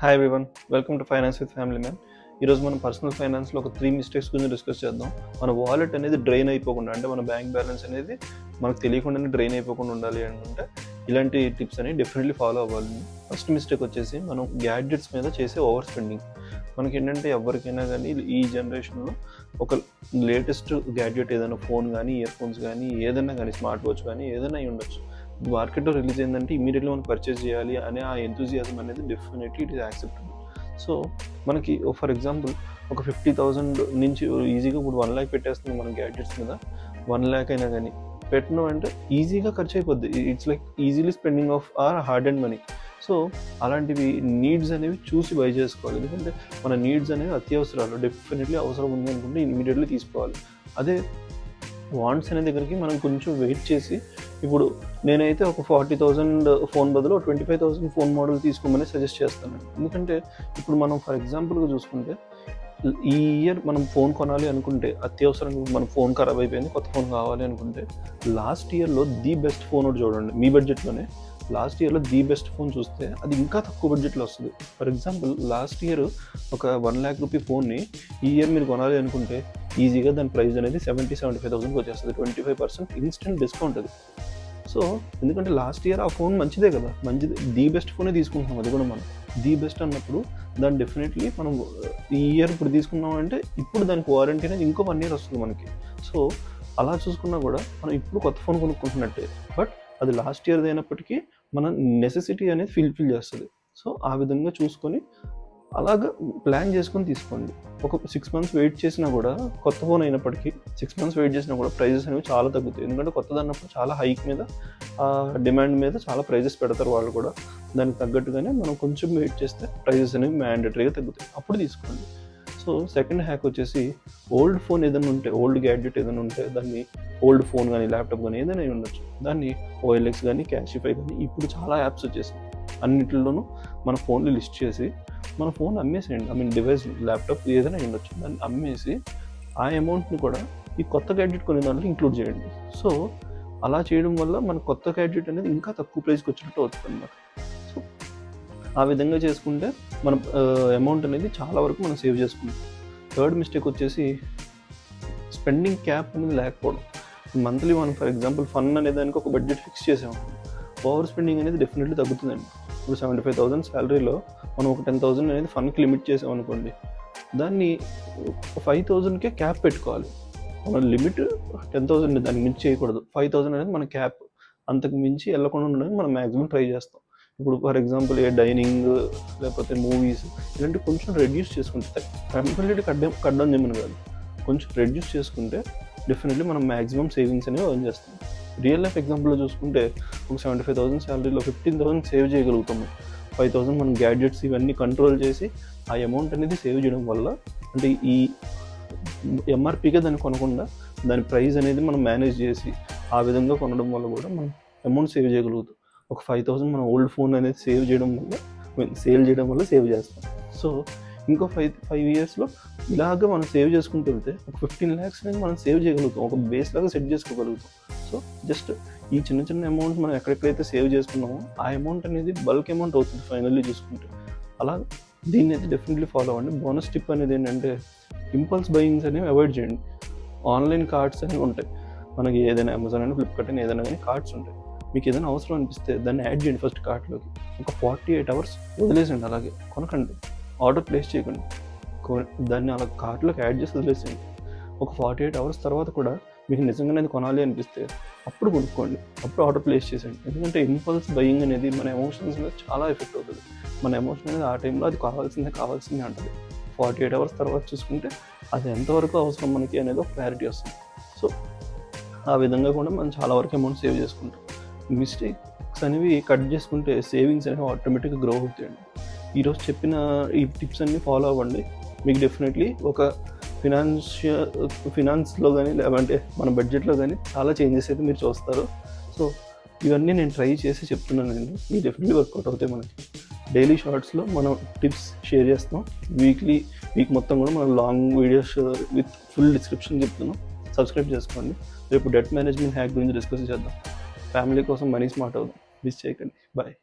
Hi everyone, welcome to finance with family man. ఈరోజు మనం personal ఫైనాన్స్లో ఒక 3 మిస్టేక్స్ గురించి డిస్కస్ చేద్దాం. మన వాలెట్ అనేది డ్రైన్ అయిపోకుండా, అంటే మన బ్యాంక్ బ్యాలెన్స్ అనేది మనకు తెలియకుండానే డ్రైన్ అయిపోకుండా ఉండాలి అంటే ఇలాంటి టిప్స్ అని డెఫినెట్లీ ఫాలో అవ్వాలి. ఫస్ట్ మిస్టేక్ వచ్చేసి మనం గ్యాడ్జెట్స్ మీద చేసే ఓవర్ స్పెండింగ్. మనకి ఏంటంటే ఎవరికైనా కానీ ఈ జనరేషన్లో ఒక లేటెస్ట్ గ్యాడ్జెట్ ఏదైనా ఫోన్ కానీ, ఇయర్ ఫోన్స్ కానీ, ఏదైనా కానీ, స్మార్ట్ వాచ్ కానీ ఏదైనా అయి ఉండొచ్చు. మార్కెట్లో రిలీజ్ అయిందంటే ఇమీడియట్లీ మనం పర్చేస్ చేయాలి అనే ఆ ఎంతూజియాజం అనేది definitely it is acceptable. So మనకి ఫర్ ఎగ్జాంపుల్ ఒక 50,000 నుంచి ఈజీగా ఇప్పుడు 1 lakh పెట్టేస్తుంది మనం గ్యాడ్జెట్స్ మీద. 1 lakh అయినా కానీ పెట్టినాం అంటే ఈజీగా ఖర్చు అయిపోద్ది. It's like easily spending of our hard and money. So అలాంటివి నీడ్స్ అనేవి చూసి బై చేసుకోవాలి. ఎందుకంటే మన నీడ్స్ అనేవి అత్యవసరాలు. డెఫినెట్లీ అవసరం ఉంది అనుకుంటే ఇమీడియట్లీ తీసుకోవాలి. అదే వాంట్స్ అనే దగ్గరికి మనం కొంచెం వెయిట్ చేసి, ఇప్పుడు నేనైతే ఒక 40,000 ఫోన్ బదులు 25,000 ఫోన్ మోడల్ తీసుకోమని సజెస్ట్ చేస్తాను. ఎందుకంటే ఇప్పుడు మనం ఫర్ ఎగ్జాంపుల్గా చూసుకుంటే ఈ ఇయర్ మనం ఫోన్ కొనాలి అనుకుంటే, అత్యవసరంగా మన ఫోన్ ఖరాబ్ అయిపోయింది, కొత్త ఫోన్ కావాలి అనుకుంటే, లాస్ట్ ఇయర్లో ది బెస్ట్ ఫోన్ ఒకటి చూడండి మీ బడ్జెట్లోనే. లాస్ట్ ఇయర్లో ది బెస్ట్ ఫోన్ చూస్తే అది ఇంకా తక్కువ బడ్జెట్లో వస్తుంది. ఫర్ ఎగ్జాంపుల్ లాస్ట్ ఇయర్ ఒక 1 lakh రూపీ ఫోన్ని ఈ ఇయర్ మీరు కొనాలి అనుకుంటే ఈజీగా దాని ప్రైస్ అనేది 70,000-75,000 వచ్చేస్తుంది. 25% ఇన్స్టెంట్ డిస్కౌంట్ అది. సో ఎందుకంటే లాస్ట్ ఇయర్ ఆ ఫోన్ మంచిదే కదా, మంచిది, ది బెస్ట్ ఫోనే తీసుకుంటున్నాం. అది కూడా మనం ది బెస్ట్ అన్నప్పుడు దాన్ని డెఫినెట్లీ మనం ఈ ఇయర్ ఇప్పుడు తీసుకున్నాం అంటే ఇప్పుడు దానికి వారంటీ అనేది ఇంకో 1 year వస్తుంది మనకి. సో అలా చూసుకున్నా కూడా మనం ఇప్పుడు కొత్త ఫోన్ కొనుక్కుంటున్నట్టే, బట్ అది లాస్ట్ ఇయర్ది అయినప్పటికీ మన నెసెసిటీ అనేది ఫిల్ చేస్తుంది. సో ఆ విధంగా చూసుకొని అలాగా ప్లాన్ చేసుకొని తీసుకోండి. ఒక 6 months వెయిట్ చేసినా కూడా, కొత్త ఫోన్ అయినప్పటికీ 6 months వెయిట్ చేసినా కూడా ప్రైజెస్ అనేవి చాలా తగ్గుతాయి. ఎందుకంటే కొత్తది అన్నప్పుడు చాలా హైక్ మీద, డిమాండ్ మీద చాలా ప్రైజెస్ పెడతారు వాళ్ళు కూడా. దానికి తగ్గట్టుగానే మనం కొంచెం వెయిట్ చేస్తే ప్రైజెస్ అనేవి మ్యాండేటరీగా తగ్గుతాయి, అప్పుడు తీసుకోండి. సో సెకండ్ హ్యాక్ వచ్చేసి, ఓల్డ్ ఫోన్ ఏదైనా ఉంటే, ఓల్డ్ గ్యాడ్జెట్ ఏదైనా ఉంటే దాన్ని, ఓల్డ్ ఫోన్ కానీ ల్యాప్టాప్ కానీ ఏదైనా ఉండొచ్చు, దాన్ని OLX కానీ, క్యాషిఫై కానీ, ఇప్పుడు చాలా యాప్స్ వచ్చేసాయి. అన్నింటిలోనూ మన ఫోన్లు లిస్ట్ చేసి మన ఫోన్ అమ్మేసేయండి. డివైస్, ల్యాప్టాప్ ఏదైనా ఉండొచ్చు, దాన్ని అమ్మేసి ఆ అమౌంట్ని కూడా ఈ కొత్త గ్యాడ్జెట్ కొనే దాంట్లో ఇంక్లూడ్ చేయండి. సో అలా చేయడం వల్ల మన కొత్త గ్యాడ్జెట్ అనేది ఇంకా తక్కువ ప్రైస్కి వచ్చినట్టు అవుతుంది అన్నమాట. సో ఆ విధంగా చేసుకుంటే మన అమౌంట్ అనేది చాలా వరకు మనం సేవ్ చేసుకుంటాం. థర్డ్ మిస్టేక్ వచ్చేసి స్పెండింగ్ క్యాప్ అనేది లేకపోవడం. మంత్లీ మనం ఫర్ ఎగ్జాంపుల్ ఫన్ అనే దానికి ఒక బడ్జెట్ ఫిక్స్ చేసాము, ఓవర్ స్పెండింగ్ అనేది డెఫినెట్లీ తగ్గుతుందండి. ఇప్పుడు 75,000 శాలరీలో మనం ఒక 10,000 అనేది ఫన్కి లిమిట్ చేసాం అనుకోండి, దాన్ని 5,000కే క్యాప్ పెట్టుకోవాలి. మన లిమిట్ 10,000, దానికి మించి చేయకూడదు. 5,000 అనేది మన క్యాప్. అంతకు మించి వెళ్ళకుండా ఉండడానికి మనం మ్యాక్సిమం ట్రై చేస్తాం. ఇప్పుడు ఫర్ ఎగ్జాంపుల్ డైనింగ్ లేకపోతే మూవీస్ ఇలాంటివి కొంచెం రెడ్యూస్ చేసుకుంటే, కంప్లీట్లీ కట్ డౌన్ చేయమని కాదు, కొంచెం రెడ్యూస్ చేసుకుంటే డెఫినెట్లీ మనం మ్యాక్సిమం సేవింగ్స్ అనేవి ఎర్న్ చేస్తాం. రియల్ లైఫ్ ఎగ్జాంపుల్లో చూసుకుంటే ఒక 75,000 శాలరీలో 15,000 సేవ్ చేయగలుగుతాము. 5,000 మనం గ్యాడ్జెట్స్ ఇవన్నీ కంట్రోల్ చేసి ఆ అమౌంట్ అనేది సేవ్ చేయడం వల్ల, అంటే ఈ ఎంఆర్పీగా దాన్ని కొనకుండా దాని ప్రైస్ అనేది మనం మేనేజ్ చేసి ఆ విధంగా కొనడం వల్ల కూడా మనం అమౌంట్ సేవ్ చేయగలుగుతాం. ఒక 5,000 మనం ఓల్డ్ ఫోన్ అనేది సేల్ చేయడం వల్ల సేవ్ చేస్తాం. సో ఇంకో 5 yearsలో ఇలాగ మనం సేవ్ చేసుకుంటూ వెళ్తే ఒక 15 lakhs అనేది మనం సేవ్ చేయగలుగుతాం, ఒక బేస్ లాగా సెట్ చేసుకోగలుగుతాం. సో జస్ట్ ఈ చిన్న చిన్న అమౌంట్ మనం ఎక్కడెక్కడైతే సేవ్ చేసుకున్నామో ఆ అమౌంట్ అనేది బల్క్ అమౌంట్ అవుతుంది ఫైనల్లీ చూసుకుంటే. అలా దీన్ని అయితే డెఫినెట్లీ ఫాలో అవ్వండి. బోనస్ టిప్ అనేది ఏంటంటే, ఇంపల్స్ బయింగ్స్ అనేవి అవాయిడ్ చేయండి. ఆన్లైన్ కార్డ్స్ అనేవి ఉంటాయి మనకి, ఏదైనా అమెజాన్ అని, ఫ్లిప్కార్ట్ అని, ఏదైనా కానీ కార్డ్స్ ఉంటాయి. మీకు ఏదైనా అవసరం అనిపిస్తే దాన్ని యాడ్ చేయండి ఫస్ట్ కార్ట్లోకి. ఒక 48 hours వదిలేసండి, అలాగే కొనకండి, ఆర్డర్ ప్లేస్ చేయకండి, దాన్ని అలా కార్ట్లోకి యాడ్ చేసి వదిలేసేయండి. ఒక 48 hours తర్వాత కూడా మీకు నిజంగానే అది కొనాలి అనిపిస్తే అప్పుడు కొనుక్కోండి, అప్పుడు ఆర్డర్ ప్లేస్ చేసేయండి. ఎందుకంటే ఇంపల్స్ బయింగ్ అనేది మన ఎమోషన్స్ మీద చాలా ఎఫెక్ట్ అవుతుంది. మన ఎమోషన్ అనేది ఆ టైంలో అది కావాల్సిందే అంటుంది. 48 hours తర్వాత చూసుకుంటే అది ఎంతవరకు అవసరం మనకి అనేది ఒక క్లారిటీ వస్తుంది. సో ఆ విధంగా కూడా మనం చాలా వరకు అమౌంట్ సేవ్ చేసుకుంటాం. మిస్టేక్స్ అనేవి కట్ చేసుకుంటే సేవింగ్స్ అనేవి ఆటోమేటిక్గా గ్రో అవుతాయండి. ఈరోజు చెప్పిన ఈ టిప్స్ అన్నీ ఫాలో అవ్వండి. మీకు డెఫినెట్లీ ఒక ఫినాన్స్లో కానీ, లేదంటే మన బడ్జెట్లో కానీ చాలా చేంజెస్ అయితే మీరు చూస్తారు. సో ఇవన్నీ నేను ట్రై చేసి చెప్తున్నానండి, ఇవి డెఫినెట్లీ వర్కౌట్ అవుతాయి మనకి. డైలీ షార్ట్స్లో మనం టిప్స్ షేర్ చేస్తాం, వీక్ మొత్తం కూడా మనం long videos with full description చెప్తున్నాం. సబ్స్క్రైబ్ చేసుకోండి. రేపు డెట్ మేనేజ్మెంట్ హ్యాక్ గురించి డిస్కస్ చేద్దాం. ఫ్యామిలీ కోసం మనీ స్మార్ట్ అవుదాం. మిస్ చేయకండి. బాయ్.